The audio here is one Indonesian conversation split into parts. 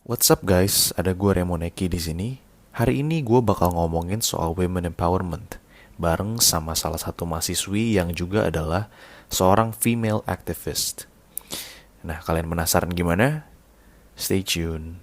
What's up guys, ada gue Remoneki di sini. Hari ini gue bakal ngomongin soal women empowerment bareng sama salah satu mahasiswi yang juga adalah seorang female activist. Nah, kalian penasaran gimana? Stay tune.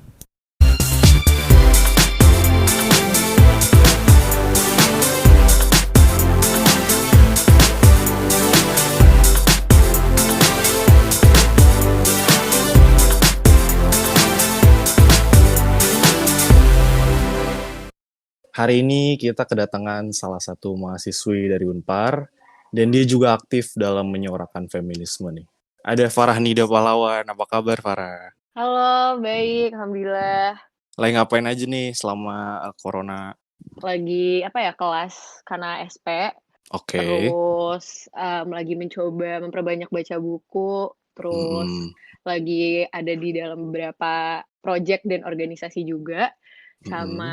Hari ini kita kedatangan salah satu mahasiswi dari Unpar dan dia juga aktif dalam menyuarakan feminisme nih. Ada Farah Nida Pahlawan. Apa kabar Farah? Halo, baik, alhamdulillah. Lagi ngapain aja nih selama corona? Lagi apa ya, kelas karena SP, Oke. terus, lagi mencoba memperbanyak baca buku, terus Mm-mm. lagi ada di dalam beberapa project dan organisasi juga, Mm-mm. sama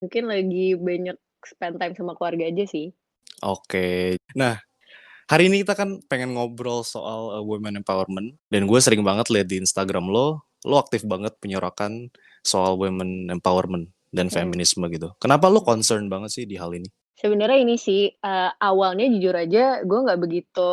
mungkin lagi banyak spend time sama keluarga aja sih. Oke. Nah, hari ini kita kan pengen ngobrol soal women empowerment dan gue sering banget lihat di Instagram lo aktif banget menyuarakan soal women empowerment dan Mhm, feminisme gitu. Kenapa lo mhm. concern banget sih di hal ini? Sebenarnya ini sih, awalnya jujur aja gue nggak begitu,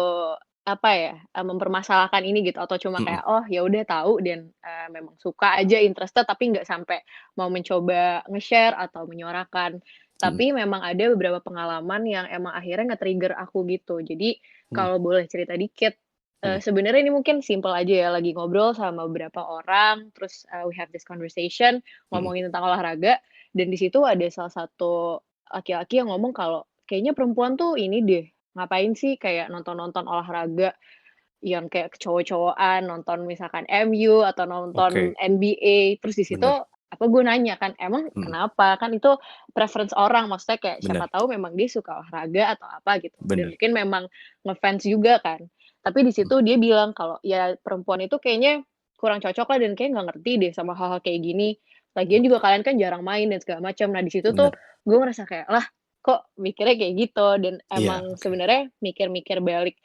apa ya, mempermasalahkan ini gitu atau cuma Mm-mm. kayak, oh ya udah tahu dan, memang suka aja, interested tapi nggak sampai mau mencoba nge-share atau menyuarakan. Mm-mm. Tapi memang ada beberapa pengalaman yang emang akhirnya nge-trigger aku gitu. Jadi Mm-mm. kalau boleh cerita dikit, Mm-mm. sebenarnya ini mungkin simple aja ya, lagi ngobrol sama beberapa orang, terus, we have this conversation, Mm-mm. ngomongin tentang olahraga, dan di situ ada salah satu laki-laki yang ngomong kalau, "Kayaknya perempuan tuh ini deh, ngapain sih kayak nonton-nonton olahraga yang kayak cowok-cowokan, nonton misalkan MU atau nonton Oke, NBA." Terus di situ, bener, apa, gue nanya kan, "Emang mm, kenapa?" Kan itu preference orang, maksudnya kayak siapa bener, tahu memang dia suka olahraga atau apa gitu, dan bener. mungkin memang ngefans juga kan. Tapi di Mm, situ dia bilang kalau, "Ya perempuan itu kayaknya kurang cocok lah dan kayak nggak ngerti deh sama hal-hal kayak gini. Lagian juga Oke, kalian kan jarang main dan segala macam." Nah di situ tuh bener. gue ngerasa kayak, lah kok mikirnya kayak gitu, dan Iya, emang oke. sebenarnya mikir-mikir balik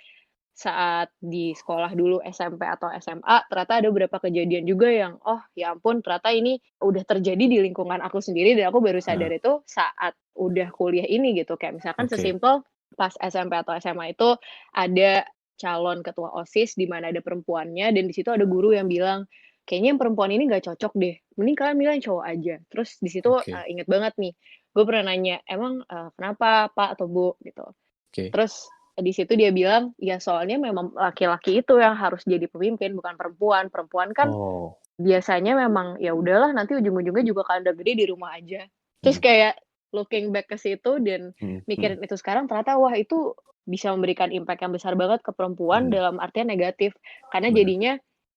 saat di sekolah dulu SMP atau SMA, ternyata ada beberapa kejadian juga yang, oh ya ampun ternyata ini udah terjadi di lingkungan aku sendiri dan aku baru sadar Nah, itu saat udah kuliah ini gitu. Kayak misalkan oke. sesimpel pas SMP atau SMA itu ada calon ketua OSIS di mana ada perempuannya dan di situ ada guru yang bilang, "Kayaknya yang perempuan ini nggak cocok deh, mending kalian milih yang cowok aja." Terus di situ, Oke, inget banget nih, gue pernah nanya, "Emang, kenapa Pak atau Bu?" Gitu. oke. Terus di situ dia bilang, "Ya soalnya memang laki-laki itu yang harus jadi pemimpin bukan perempuan. Perempuan kan Oh, biasanya memang ya udahlah nanti ujung-ujungnya juga kalian udah gede di rumah aja." Terus mm, kayak looking back ke situ dan mm, mm, mikirin itu sekarang ternyata wah itu bisa memberikan impact yang besar banget ke perempuan bener, dalam artian negatif. Karena bener. jadinya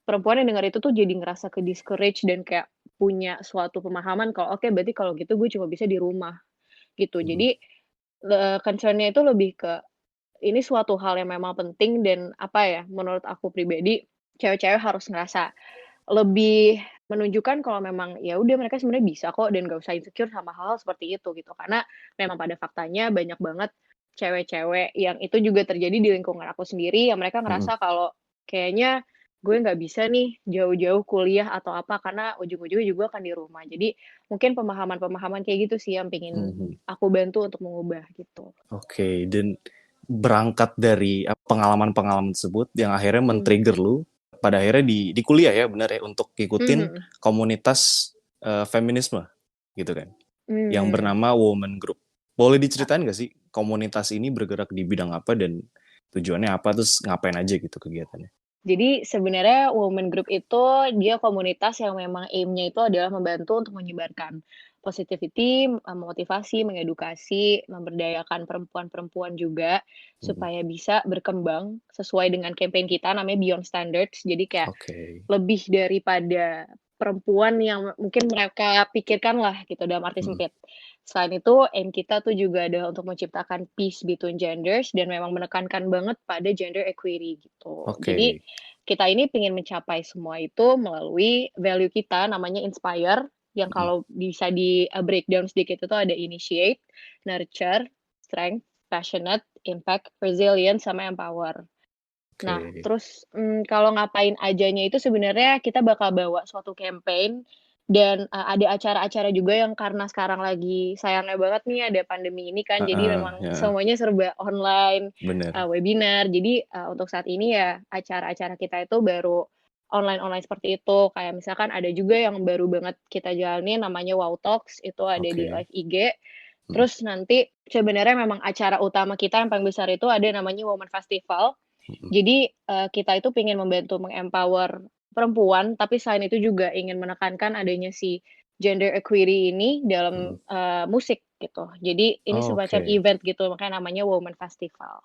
perempuan yang dengar itu tuh jadi ngerasa ke-discourage dan kayak punya suatu pemahaman kalau, "Oke berarti kalau gitu gue cuma bisa di rumah." Gitu. Mm, Jadi, concern-nya itu lebih ke ini suatu hal yang memang penting dan apa ya, menurut aku pribadi, cewek-cewek harus ngerasa lebih menunjukkan kalau memang ya udah mereka sebenarnya bisa kok dan gak usah insecure sama hal-hal seperti itu gitu. Karena memang pada faktanya banyak banget cewek-cewek yang itu juga terjadi di lingkungan aku sendiri yang mereka mm, ngerasa kalau kayaknya gue nggak bisa nih jauh-jauh kuliah atau apa karena ujung-ujungnya juga akan di rumah. Jadi mungkin pemahaman-pemahaman kayak gitu sih yang pengen mm. aku bantu untuk mengubah gitu. Oke, dan berangkat dari pengalaman-pengalaman tersebut yang akhirnya Mhm. men-trigger lu pada akhirnya di kuliah ya benar ya untuk Mmm, ngikutin mhm. komunitas feminisme gitu kan yang Mmm, bernama Women Group. Boleh a diceritain gak sih komunitas ini bergerak di bidang apa dan tujuannya apa terus ngapain aja gitu kegiatannya? jadi sebenarnya women group itu dia komunitas yang memang aim-nya itu adalah membantu untuk menyebarkan positivity, motivasi, mengedukasi, memberdayakan perempuan-perempuan juga Mm, supaya bisa berkembang sesuai dengan campaign kita namanya Beyond Standards. Jadi kayak oke. lebih daripada perempuan yang mungkin mereka pikirkan lah gitu dalam arti Mm, sempit. Selain itu, aim kita tuh juga adalah untuk menciptakan peace between genders dan memang menekankan banget pada gender equity gitu. Jadi, oke. kita ini pengen mencapai semua itu melalui value kita namanya inspire, yang Mm, kalau bisa di breakdown sedikit itu ada initiate, nurture, strength, passionate, impact, resilient, sama empower. Nah, oke. terus, kalau ngapain ajanya itu sebenarnya kita bakal bawa suatu campaign Dan, ada acara-acara juga yang karena sekarang lagi sayangnya banget nih ada pandemi ini kan, jadi Heeh, memang heeh, semuanya serba online, bener. webinar. Jadi, untuk saat ini ya acara-acara kita itu baru online-online seperti itu. Kayak misalkan ada juga yang baru banget kita jalanin namanya Wow Talks, itu ada di Oke, live IG. mhm, Terus nanti sebenarnya memang acara utama kita yang paling besar itu ada namanya Women Festival. mhm, Jadi, kita itu pengen membantu meng-empower perempuan, tapi selain itu juga ingin menekankan adanya si gender equity ini dalam, mhm. musik gitu. Jadi ini semacam Oke, event gitu, makanya namanya Women Festival,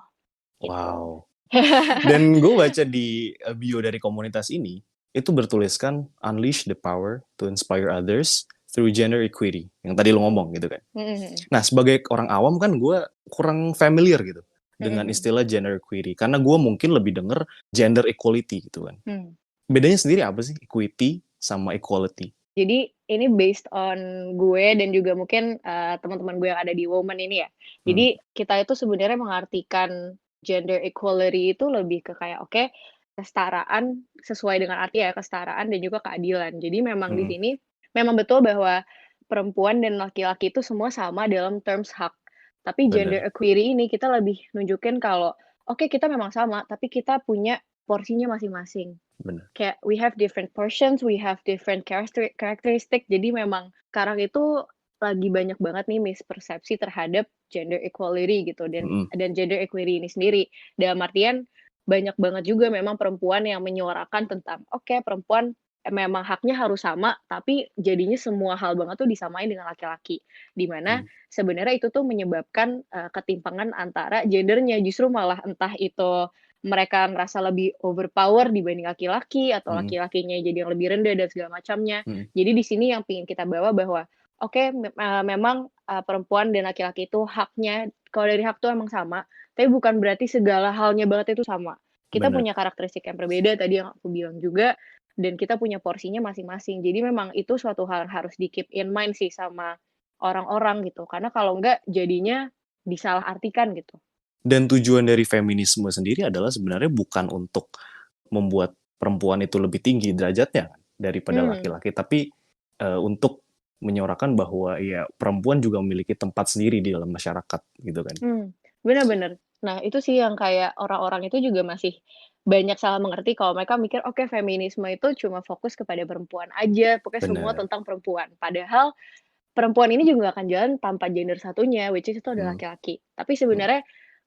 gitu. wow. Dan gue baca di, bio dari komunitas ini, itu bertuliskan, "Unleash the power to inspire others through gender equity," yang tadi lo Mhm. ngomong gitu kan. Mhm mhm. Nah, sebagai orang awam kan gue kurang familiar gitu Mhm dengan mhm. istilah gender equity, karena gue mungkin lebih denger gender equality gitu kan. Mmm. Bedanya sendiri apa sih equity sama equality? Jadi ini based on gue dan juga mungkin, teman-teman gue yang ada di Women ini ya. Mhm, Jadi kita itu sebenarnya mengartikan gender equality itu lebih ke kayak, oke, kesetaraan sesuai dengan arti ya, kesetaraan dan juga keadilan. Jadi memang di mhm, sini memang betul bahwa perempuan dan laki-laki itu semua sama dalam terms hak. Tapi gender bener, equity ini kita lebih nunjukin kalau, oke kita memang sama, tapi kita punya porsinya masing-masing. bener, Kayak we have different portions, we have different characteristic. Jadi memang sekarang itu lagi banyak banget nih mispersepsi terhadap gender equality gitu mhm, dan gender equity ini sendiri. Dalam artian banyak banget juga memang perempuan yang menyuarakan tentang, oke perempuan, memang haknya harus sama, tapi jadinya semua hal banget tuh disamain dengan laki-laki. Di mana mhm, sebenarnya itu tuh menyebabkan, ketimpangan antara gendernya, justru malah entah itu mereka ngerasa lebih overpower dibanding laki-laki atau mhm, laki-lakinya jadi yang lebih rendah dan segala macamnya. mhm, Jadi di sini yang pengen kita bawa bahwa, oke, memang, perempuan dan laki-laki itu haknya kalau dari hak tuh emang sama, tapi bukan berarti segala halnya banget itu sama. Kita bener. punya karakteristik yang berbeda tadi yang aku bilang juga, dan kita punya porsinya masing-masing. Jadi memang itu suatu hal yang harus di-keep in mind sih sama orang-orang gitu, karena kalau enggak jadinya disalahartikan gitu. Dan tujuan dari feminisme sendiri adalah sebenarnya bukan untuk membuat perempuan itu lebih tinggi derajatnya kan, daripada Mmm. laki-laki, tapi, untuk menyuarakan bahwa ya perempuan juga memiliki tempat sendiri di dalam masyarakat gitu kan. Bener bener. Nah, itu sih yang kayak orang-orang itu juga masih banyak salah mengerti kalau mereka mikir, oke feminisme itu cuma fokus kepada perempuan aja, pokoknya semua Bener, tentang perempuan. Padahal perempuan ini juga nggak akan jalan tanpa gender satunya, which is itu adalah mhm, laki-laki. Tapi mhm, sebenarnya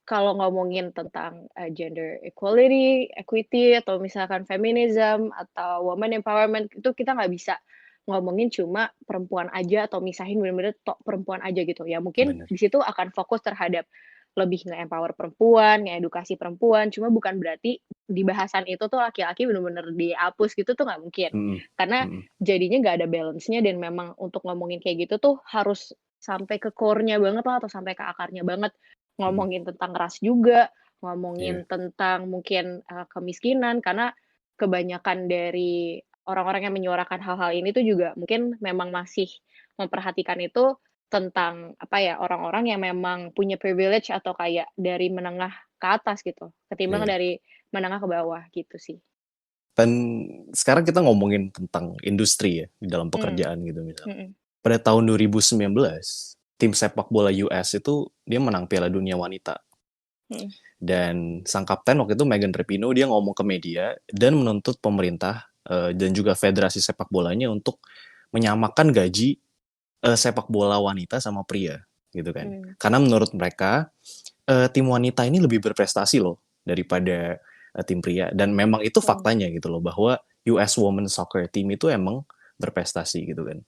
kalau ngomongin tentang, gender equality, equity, atau misalkan feminism, atau woman empowerment, itu kita nggak bisa ngomongin cuma perempuan aja atau misahin bener-bener tok perempuan aja gitu. Ya mungkin bener, di situ akan fokus terhadap lebih nge-empower perempuan, ngeedukasi perempuan, cuma bukan berarti di bahasan itu tuh laki-laki bener-bener dihapus gitu tuh nggak mungkin. mhm, Karena mhm, jadinya nggak ada balance-nya dan memang untuk ngomongin kayak gitu tuh harus sampai ke core-nya banget lah atau sampai ke akarnya banget. mhm, Ngomongin tentang ras juga, iya, ngomongin tentang mungkin, kemiskinan karena kebanyakan dari orang-orang yang menyuarakan hal-hal ini tuh juga mungkin memang masih memperhatikan itu tentang, apa ya, orang-orang yang memang punya privilege atau kayak dari menengah ke atas gitu, ketimbang iya. dari menengah ke bawah gitu sih. Dan sekarang kita ngomongin tentang industri ya, di dalam Mmm, pekerjaan gitu misalnya. mhm, Pada tahun 2019, tim sepak bola US itu dia menang Piala Dunia Wanita. mhm. Dan sang kapten waktu itu Megan Rapinoe dia ngomong ke media dan menuntut pemerintah dan juga federasi sepak bolanya untuk menyamakan gaji sepak bola wanita sama pria gitu kan. Mmm, Karena menurut mereka tim wanita ini lebih berprestasi loh daripada tim pria dan memang itu mhm, faktanya gitu loh bahwa US Women's Soccer Team itu emang berprestasi gitu kan.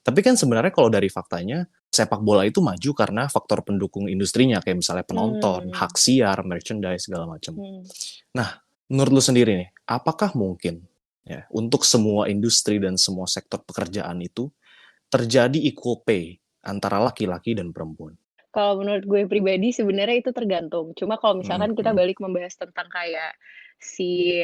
Tapi kan sebenarnya kalau dari faktanya, sepak bola itu maju karena faktor pendukung industrinya, kayak misalnya penonton, mmm, hak siar, merchandise, segala macam. mhm. Nah, menurut lu sendiri nih, apakah mungkin ya untuk semua industri dan semua sektor pekerjaan itu terjadi equal pay antara laki-laki dan perempuan? Kalau menurut gue pribadi sebenarnya itu tergantung. Cuma kalau Mhm, misalkan kita mhm. balik membahas tentang kayak si,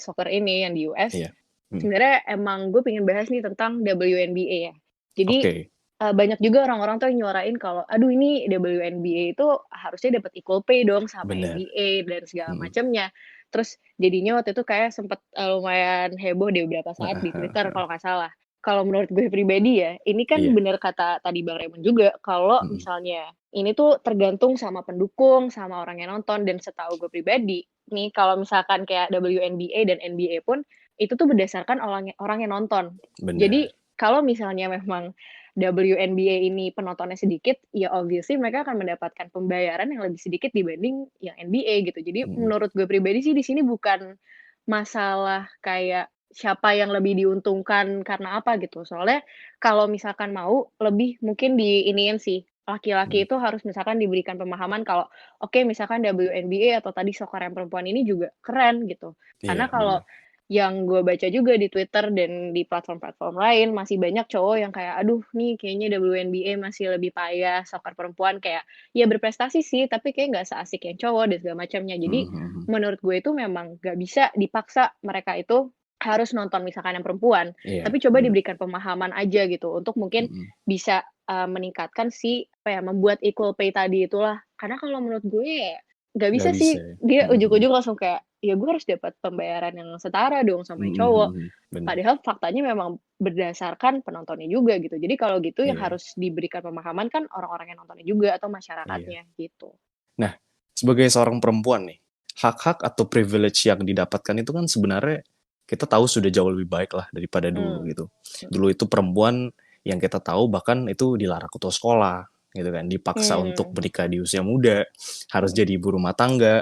soccer ini yang di US, Iya. Mhm. sebenarnya emang gue pengen bahas nih tentang WNBA ya. Jadi, Oke, banyak juga orang-orang tuh yang nyuarain kalau, "Aduh ini WNBA itu harusnya dapat equal pay dong sama bener. NBA dan segala Mhm. macamnya." Terus jadinya waktu itu kayak sempet, lumayan heboh deh beberapa saat Heeh, di heeh, Twitter heeh. kalau nggak salah. kalau menurut gue pribadi ya, ini kan Iya. bener kata tadi Bang Raymond juga, kalau Mhm. misalnya ini tuh tergantung sama pendukung, sama orang yang nonton, dan setahu gue pribadi, nih kalau misalkan kayak WNBA dan NBA pun, itu tuh berdasarkan orang yang nonton. Benar. Jadi, kalau misalnya memang WNBA ini penontonnya sedikit, ya obviously mereka akan mendapatkan pembayaran yang lebih sedikit dibanding yang NBA gitu. Jadi Mhm. menurut gue pribadi sih di sini bukan masalah kayak siapa yang lebih diuntungkan karena apa gitu. Soalnya kalau misalkan mau lebih mungkin diiniin sih, Mhm. laki-laki itu harus misalkan diberikan pemahaman kalau, oke misalkan WNBA atau tadi soccer yang perempuan ini juga keren gitu. Karena Iya, kalau benar. yang gue baca juga di Twitter dan di platform-platform lain, masih banyak cowok yang kayak, "Aduh nih kayaknya WNBA masih lebih payah, soccer perempuan kayak ya berprestasi sih, tapi kayak nggak seasik yang cowok," dan segala macamnya. Mhm Jadi mhm mhm. menurut gue itu memang nggak bisa dipaksa mereka itu harus nonton misalkan yang perempuan, Iya, tapi coba benar. diberikan pemahaman aja gitu untuk mungkin Mhm. bisa, meningkatkan si apa ya, membuat equal pay tadi itulah. Karena kalau menurut gue ya nggak Nggak bisa bisa sih ya? dia Mhm mhm. ujug-ujug langsung kayak, ya gue harus dapat pembayaran yang setara dong sama yang Mhm mhm cowok. mhm. Bener. Padahal faktanya memang berdasarkan penontonnya juga gitu. Jadi kalau gitu yang Iya, harus diberikan pemahaman kan orang-orang yang nontonnya juga atau iya. masyarakatnya gitu. Nah, sebagai seorang perempuan nih, hak-hak atau privilege yang didapatkan itu kan sebenarnya kita tahu sudah jauh lebih baik lah daripada dulu Mmm, gitu. mhm. Dulu itu perempuan yang kita tahu bahkan itu dilarang putus sekolah gitu kan, dipaksa untuk Mmm, menikah di usia muda, harus mhm, jadi ibu rumah tangga,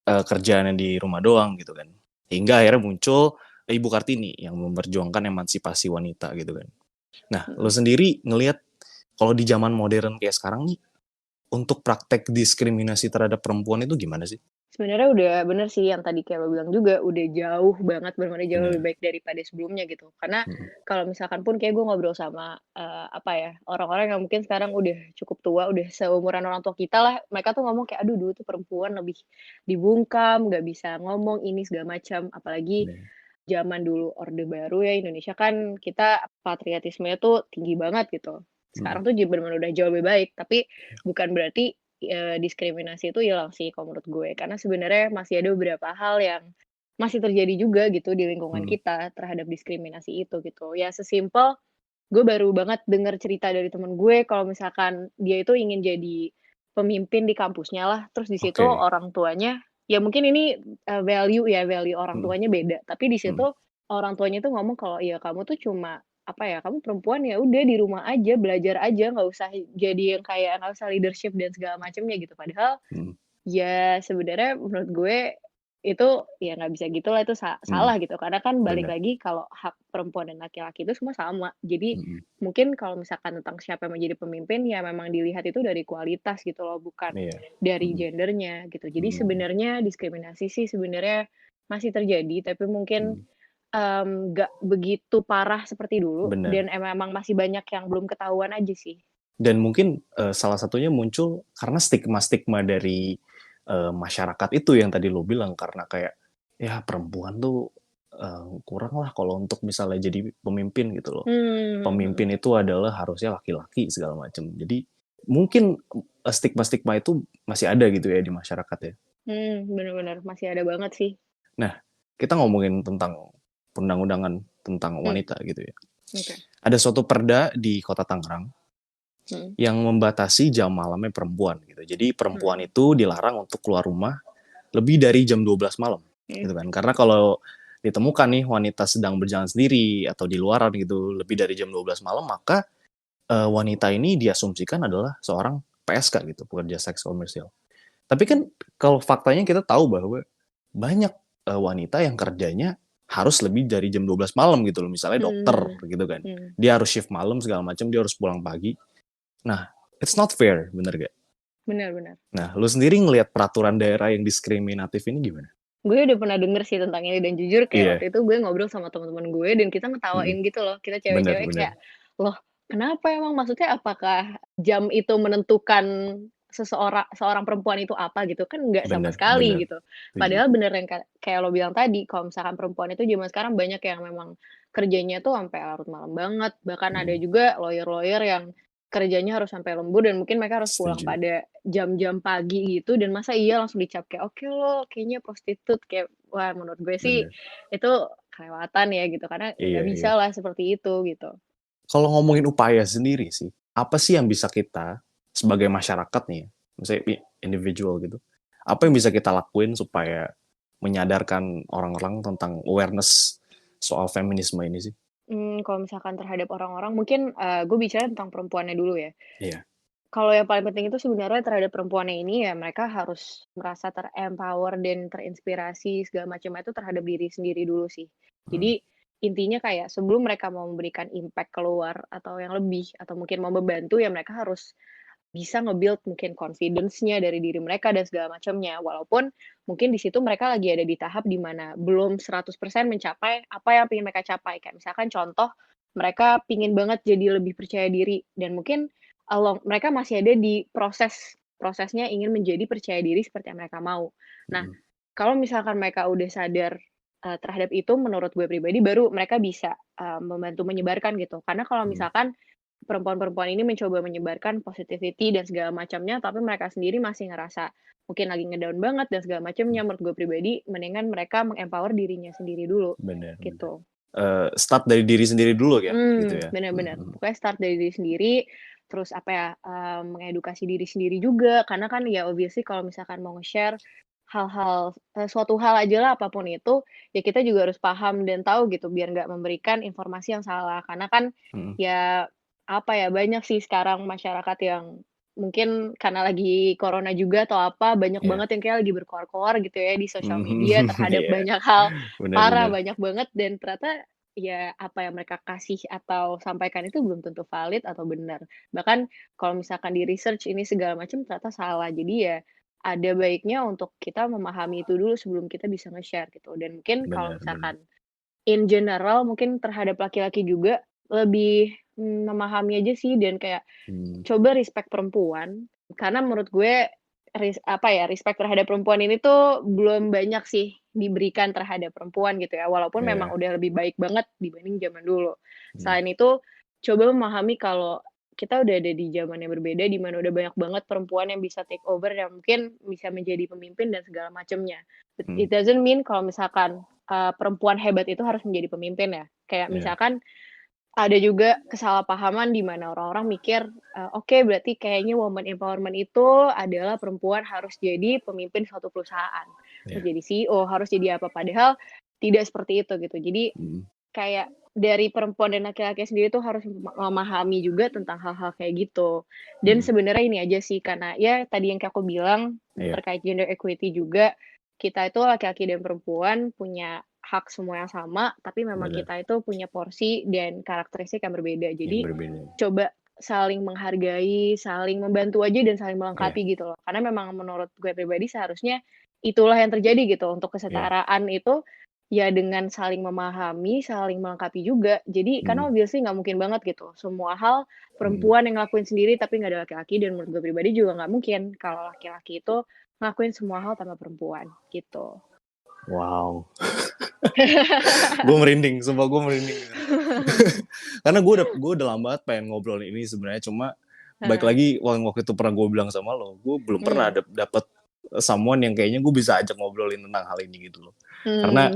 kerjaannya di rumah doang gitu kan. Hingga akhirnya muncul Ibu Kartini yang memperjuangkan emansipasi wanita gitu kan. Nah, lo mhm. sendiri ngelihat kalau di zaman modern kayak sekarang nih, untuk praktek diskriminasi terhadap perempuan itu gimana sih? Sebenarnya udah bener sih yang tadi kayak lo bilang juga, udah jauh banget, bener-bener jauh lebih Bener. baik daripada sebelumnya gitu. Karena Mhm. kalau misalkan pun kayak gue ngobrol sama, apa ya, orang-orang yang mungkin sekarang udah cukup tua, udah seumuran orang tua kita lah, mereka tuh ngomong kayak, "Aduh dulu tuh perempuan lebih dibungkam, nggak bisa ngomong ini segala macam." Apalagi Bener. zaman dulu Orde Baru ya, Indonesia kan kita patriotismenya tuh tinggi banget gitu. Mhm. Sekarang tuh bener-bener udah jauh lebih baik, tapi bukan berarti, diskriminasi itu hilang sih kalau menurut gue. Karena sebenarnya masih ada beberapa hal yang masih terjadi juga gitu di lingkungan Mhm. kita terhadap diskriminasi itu gitu. Ya sesimpel, gue baru banget denger cerita dari temen gue kalau misalkan dia itu ingin jadi pemimpin di kampusnya lah, terus di situ Oke. orang tuanya ya mungkin ini, value ya, value orang Mhm. tuanya beda, tapi di Mhm. situ orang tuanya tuh ngomong kalau, "Ya kamu tuh cuma, apa ya, kamu perempuan ya udah di rumah aja, belajar aja, nggak usah jadi yang kayak nggak usah leadership dan segala macamnya," gitu. Padahal Mhm. ya, sebenarnya menurut gue itu ya nggak bisa gitulah, itu Mhm. salah gitu. Karena kan balik Bener. lagi kalau hak perempuan dan laki-laki itu semua sama. Jadi Mhm. mungkin kalau misalkan tentang siapa yang menjadi pemimpin, ya memang dilihat itu dari kualitas gitu loh, bukan Iya. dari Mhm. gendernya gitu. Jadi Mhm. sebenarnya diskriminasi sih sebenarnya masih terjadi, tapi mungkin, Mhm. nggak begitu parah seperti dulu Bener. dan memang masih banyak yang belum ketahuan aja sih. Dan mungkin, salah satunya muncul karena stigma-stigma dari, masyarakat itu yang tadi lo bilang, karena kayak, ya perempuan tuh, kurang lah kalau untuk misalnya jadi pemimpin gitu loh. Mmm, mhm mhm. Pemimpin itu adalah harusnya laki-laki segala macam. Jadi mungkin, stigma-stigma itu masih ada gitu ya di masyarakat ya. Bener bener, masih ada banget sih. Nah, kita ngomongin tentang perundang-undangan tentang Mmm, wanita gitu ya. oke. Ada suatu perda di Kota Tangerang Mhm, yang membatasi jam malamnya perempuan gitu. Jadi perempuan mhm, itu dilarang untuk keluar rumah lebih dari jam 12 malam mhm, gitu kan. Karena kalau ditemukan nih wanita sedang berjalan sendiri atau di luaran gitu lebih dari jam 12 malam, maka wanita ini diasumsikan adalah seorang PSK gitu, pekerja seks komersial. Tapi kan mhm, kalau faktanya kita tahu bahwa banyak, wanita yang kerjanya harus lebih dari jam 12 malam gitu loh, misalnya dokter mhm, gitu kan. mhm, Dia harus shift malam segala macam, dia harus pulang pagi. Nah, it's not fair, bener gak? bener bener. Nah, lu sendiri ngelihat peraturan daerah yang diskriminatif ini gimana? Gue udah pernah denger sih tentang ini dan jujur kayak Iya, waktu itu gue ngobrol sama temen-temen gue dan kita mhm, ngetawain gitu loh, kita bener cewek-cewek bener, kayak, "Loh kenapa emang? Maksudnya apakah jam itu menentukan seorang perempuan itu apa gitu?" Kan enggak sama bener sekali bener, gitu. setuju, Padahal bener yang kayak lo bilang tadi, kalau misalkan perempuan itu zaman sekarang banyak yang memang kerjanya tuh sampai larut malam banget, bahkan ada mhm, juga lawyer-lawyer yang kerjanya harus sampai lembur dan mungkin mereka harus pulang setuju, pada jam-jam pagi gitu dan masa iya langsung dicap kayak, "Oke lo kayaknya prostitut," kayak wah menurut gue sih bener, itu kelewatan ya gitu, karena Iya, nggak iya. bisa lah seperti itu gitu. Kalau ngomongin upaya sendiri sih, apa sih yang bisa kita sebagai masyarakat nih, misalnya individual gitu, apa yang bisa kita lakuin supaya menyadarkan orang-orang tentang awareness soal feminisme ini sih? Kalau misalkan terhadap orang-orang mungkin, gue bicara tentang perempuannya dulu ya. Iya. Kalau yang paling penting itu sebenarnya terhadap perempuannya ini ya mereka harus merasa ter-empower dan terinspirasi segala macam itu terhadap diri sendiri dulu sih. Hmm. Jadi intinya kayak sebelum mereka mau memberikan impact keluar atau yang lebih atau mungkin mau membantu ya mereka harus bisa nge-build mungkin confidence-nya dari diri mereka dan segala macamnya. Walaupun mungkin di situ mereka lagi ada di tahap di mana belum 100% mencapai apa yang pengen mereka capai. Kayak misalkan contoh, mereka pingin banget jadi lebih percaya diri dan mungkin mereka masih ada di prosesnya ingin menjadi percaya diri seperti yang mereka mau. Nah, Hmm. kalau misalkan mereka udah sadar, terhadap itu menurut gue pribadi baru mereka bisa, membantu menyebarkan gitu. Karena kalau Hmm. misalkan perempuan-perempuan ini mencoba menyebarkan positivity dan segala macamnya, tapi mereka sendiri masih ngerasa mungkin lagi ngedown banget dan segala macamnya, menurut gue pribadi mendingan mereka mengempower dirinya sendiri dulu, Benar, benar. gitu. Start dari diri sendiri dulu ya, gitu ya. Bener bener. Pokoknya start dari diri sendiri, terus apa ya, mengedukasi diri sendiri juga, karena kan ya obviously kalau misalkan mau nge-share hal-hal, suatu hal aja lah apapun itu, ya kita juga harus paham dan tahu gitu, biar nggak memberikan informasi yang salah. Karena kan Hmm. ya, apa ya, banyak sih sekarang masyarakat yang mungkin karena lagi corona juga atau apa, banyak Iya. banget yang kayak lagi berkoar-koar gitu ya di sosial media terhadap Iya, banyak hal, parah, benar-benar. banyak banget dan ternyata ya, apa yang mereka kasih atau sampaikan itu belum tentu valid atau benar. Bahkan kalau misalkan di-research ini segala macam ternyata salah. Jadi ya, ada baiknya untuk kita memahami itu dulu sebelum kita bisa nge-share gitu. Dan mungkin kalau Benar, benar. misalkan in general mungkin terhadap laki-laki juga lebih, memahami aja sih dan kayak Hmm. coba respect perempuan, karena menurut gue apa ya, respect terhadap perempuan ini tuh belum banyak sih diberikan terhadap perempuan gitu ya, walaupun memang Iya. udah lebih baik banget dibanding zaman dulu. Hmm. Selain itu, coba memahami kalau kita udah ada di zaman yang berbeda, di mana udah banyak banget perempuan yang bisa take over dan mungkin bisa menjadi pemimpin dan segala macamnya. Hmm. It doesn't mean kalau misalkan, perempuan hebat itu harus menjadi pemimpin ya. Kayak Iya. misalkan ada juga kesalahpahaman di mana orang-orang mikir, oke berarti kayaknya woman empowerment itu adalah perempuan harus jadi pemimpin suatu perusahaan, harus Iya. jadi CEO, harus jadi apa, padahal tidak seperti itu gitu. Jadi Hmm. kayak dari perempuan dan laki-laki sendiri tuh harus memahami juga tentang hal-hal kayak gitu. Dan Hmm. sebenarnya ini aja sih, karena ya tadi yang kayak aku bilang, Iya. terkait gender equity juga, kita itu laki-laki dan perempuan punya hak semua yang sama, tapi memang Benar. kita itu punya porsi dan karakteristik yang berbeda. Yang Jadi berbeda. coba saling menghargai, saling membantu aja dan saling Iya. melengkapi gitu loh. Karena memang menurut gue pribadi seharusnya itulah yang terjadi gitu, untuk Iya. kesetaraan itu ya dengan saling memahami, saling melengkapi juga. Jadi karena Hmm. obviously nggak mungkin banget gitu, semua hal Hmm. perempuan yang ngelakuin sendiri tapi nggak ada laki-laki dan menurut gue pribadi juga nggak mungkin kalau laki-laki itu ngelakuin semua hal tanpa perempuan, gitu. Wow. Gue merinding, sumpah gue merinding. Karena gue udah lama banget pengen ngobrol ini sebenarnya, cuma baik Heeh. lagi waktu itu pernah gue bilang sama lo, gue belum pernah dapet someone yang kayaknya gue bisa ajak ngobrolin tentang hal ini gitu loh. Karena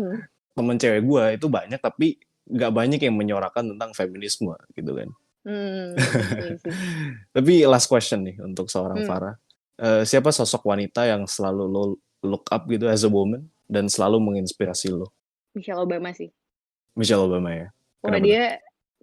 temen cewek gue itu banyak tapi nggak banyak yang menyuarakan tentang feminisme gitu kan. Iya sih. Tapi last question nih untuk seorang Mmm. Farah. Siapa sosok wanita yang selalu lo look up gitu as a woman dan selalu menginspirasi lo? Michelle Obama sih. Michelle Obama ya. Wah Kenapa tuh?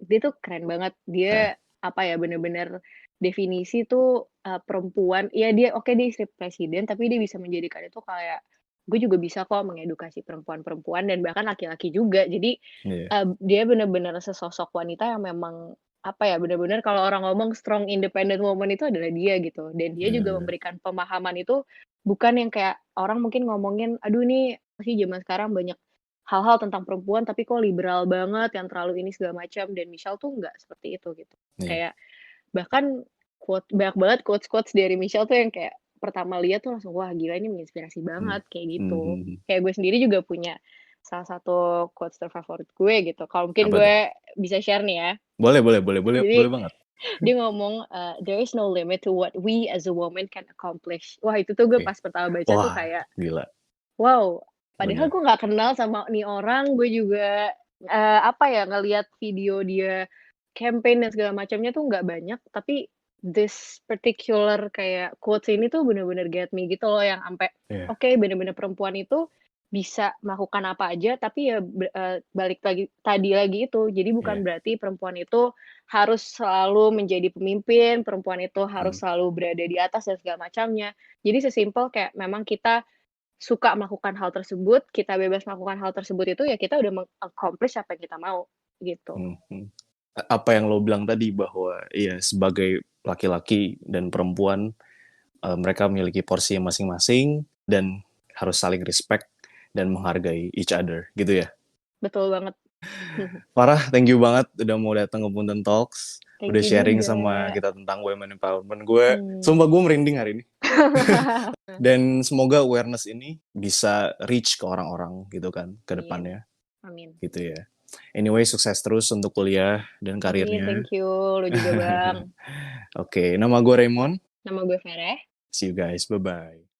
dia tuh keren banget. Dia, apa ya, bener-bener definisi tuh, perempuan iya dia oke dia istri presiden, tapi dia bisa menjadikan itu kayak, gue juga bisa kok mengedukasi perempuan-perempuan dan bahkan laki-laki juga. Jadi, Iya. dia bener-bener sesosok wanita yang memang, apa ya, bener-bener kalau orang ngomong strong independent woman itu adalah dia gitu. Dan dia juga Benar-benar. memberikan pemahaman itu bukan yang kayak orang mungkin ngomongin, "Aduh nih, pasti zaman sekarang banyak hal-hal tentang perempuan tapi kok liberal banget, yang terlalu ini segala macam," dan Michelle tuh nggak seperti itu gitu. Iya. Kayak bahkan banyak banget quotes-quotes dari Michelle tuh yang kayak pertama lihat tuh langsung, "Wah gila ini menginspirasi banget," kayak gitu. Kayak gue sendiri juga punya salah satu quotes terfavorit gue gitu. Kalau mungkin Apa tuh? gue bisa share nih ya. Boleh Jadi banget. dia ngomong, "There is no limit to what we as a woman can accomplish." Wah itu tuh gue Oke. pas pertama baca tuh Wah, kayak, gila. wow. Padahal Bener. gue nggak kenal sama nih orang, gue juga, apa ya, ngelihat video dia campaign dan segala macamnya tuh nggak banyak, tapi this particular kayak quotes ini tuh bener-bener get me gitu loh, yang ampe, Iya. oke, bener-bener perempuan itu bisa melakukan apa aja, tapi ya balik lagi tadi lagi itu, jadi Iya. bukan berarti perempuan itu harus selalu menjadi pemimpin, perempuan itu harus Hmm. selalu berada di atas dan segala macamnya. Jadi sesimpel kayak memang kita suka melakukan hal tersebut, kita bebas melakukan hal tersebut itu, ya kita udah meng-accomplish apa yang kita mau, gitu. Hmm. Apa yang lo bilang tadi bahwa ya sebagai laki-laki dan perempuan mereka memiliki porsi masing-masing dan harus saling respect dan menghargai each other gitu ya. Betul banget. Farah, thank you banget udah mau datang ke Punten Talks, Thank udah you sharing sama juga. kita tentang women empowerment. Gue, Mmm. sumpah gue merinding hari ini. Dan semoga awareness ini bisa reach ke orang-orang gitu kan ke Amin. depannya Amin. gitu ya. Anyway, sukses terus untuk kuliah dan Amin, karirnya. thank you. Lu juga, Bang. Oke, nama gue Raymond. Nama gue Farah. See you guys. Bye-bye.